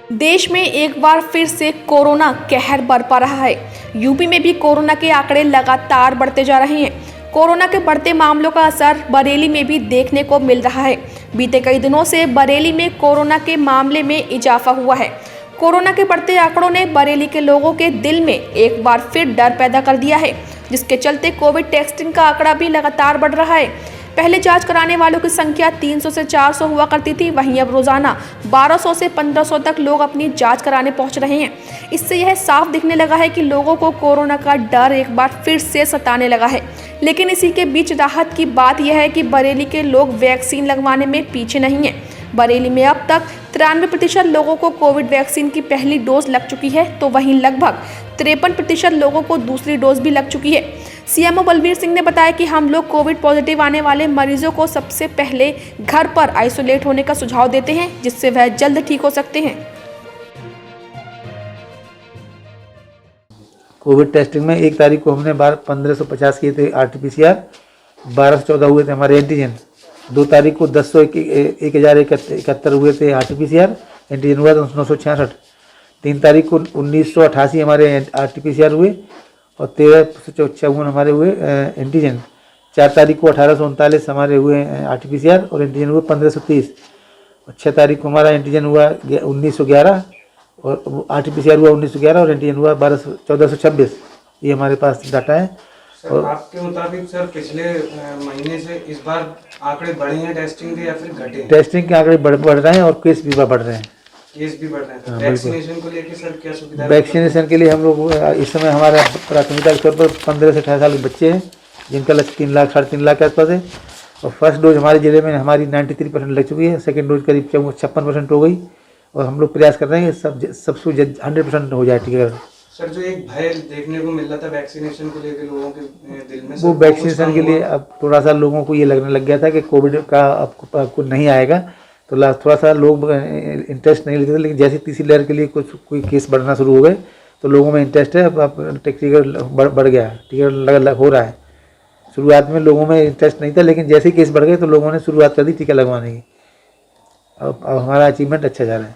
देश में एक बार फिर से कोरोना कहर बरपा रहा है। यूपी में भी कोरोना के आंकड़े लगातार बढ़ते जा रहे हैं। कोरोना के बढ़ते मामलों का असर बरेली में भी देखने को मिल रहा है। बीते कई दिनों से बरेली में कोरोना के मामले में इजाफा हुआ है। कोरोना के बढ़ते आंकड़ों ने बरेली के लोगों के दिल में एक बार फिर डर पैदा कर दिया है, जिसके चलते कोविड टेस्टिंग का आंकड़ा भी लगातार बढ़ रहा है। पहले जांच कराने वालों की संख्या 300 से 400 हुआ करती थी, वहीं अब रोजाना 1200 से 1500 तक लोग अपनी जांच कराने पहुंच रहे हैं। इससे यह साफ दिखने लगा है कि लोगों को कोरोना का डर एक बार फिर से सताने लगा है। लेकिन इसी के बीच राहत की बात यह है कि बरेली के लोग वैक्सीन लगवाने में पीछे नहीं हैं। बरेली में अब तक 93% लोगों को कोविड वैक्सीन की पहली डोज लग चुकी है, तो वहीं लगभग 53% लोगों को दूसरी डोज भी लग चुकी है। सीएमओ बलबीर सिंह ने बताया कि हम लोग कोविड पॉजिटिव आने वाले मरीजों को सबसे पहले घर पर आइसोलेट होने का सुझाव देते हैं, जिससे वह जल्द ठीक हो सकते हैं। कोविड टेस्टिंग में 1 तारीख को हमने 1550 किए थे RT-PCR, 1214 हुए थे हमारे एंटीजन। 2 तारीख को 1071 हुए थे RT-PCR, एंटीजन हुआ 966। 3 तारीख को 1988 हमारे RT-PCR हुए और 1354 हमारे हुए एंटीजन। 4 तारीख को 1839 हमारे हुए RT-PCR और एंटीजन हुए 1530। और 6 तारीख को हमारा एंटीजन हुआ 1911 और RT-PCR हुआ 1911 और एंटीजन हुआ 1426। ये हमारे पास डाटा है। सर, और आपके मुताबिक सर पिछले महीने से इस बार आंकड़े बढ़े हैं टेस्टिंग के या फिर घटे हैं? टेस्टिंग के आंकड़े बढ़ रहे हैं और केस भी बढ़ रहे हैं। केस भी बढ़ रहे हैं। वैक्सीनेशन को लेकर सर क्या सुविधा है? वैक्सीनेशन के लिए हम लोग इस समय हमारा प्राथमिकता के तौर पर 15 से 18 साल के बच्चे हैं, जिनका लक्ष्य 3 लाख 3.5 लाख के आसपास है। और फर्स्ट डोज हमारे ज़िले में हमारी 93% लग चुकी है। सेकेंड डोज करीब 56% हो गई और हम लोग प्रयास कर रहे हैं कि सबसे 100% हो जाए टीकाकरण। सर, जो एक भय देखने को मिल रहा था वैक्सीनेशन को लेकर लोगों के दिल में, वो वैक्सीनेशन के लिए अब थोड़ा सा लोगों को ये लगने लग गया था कि कोविड का आपको नहीं आएगा, तो थोड़ा सा लोग इंटरेस्ट नहीं लेते थे। लेकिन जैसे तीसरी लहर के लिए कोई केस बढ़ना शुरू हो गए तो लोगों में इंटरेस्ट है। अब टीकाकरण बढ़ गया, टीकाकरण हो रहा है। शुरुआत में लोगों में इंटरेस्ट नहीं था, लेकिन जैसे ही केस बढ़ गए तो लोगों ने शुरुआत कर दी टीका लगवाने की। अब हमारा अचीवमेंट अच्छा जा रहा है।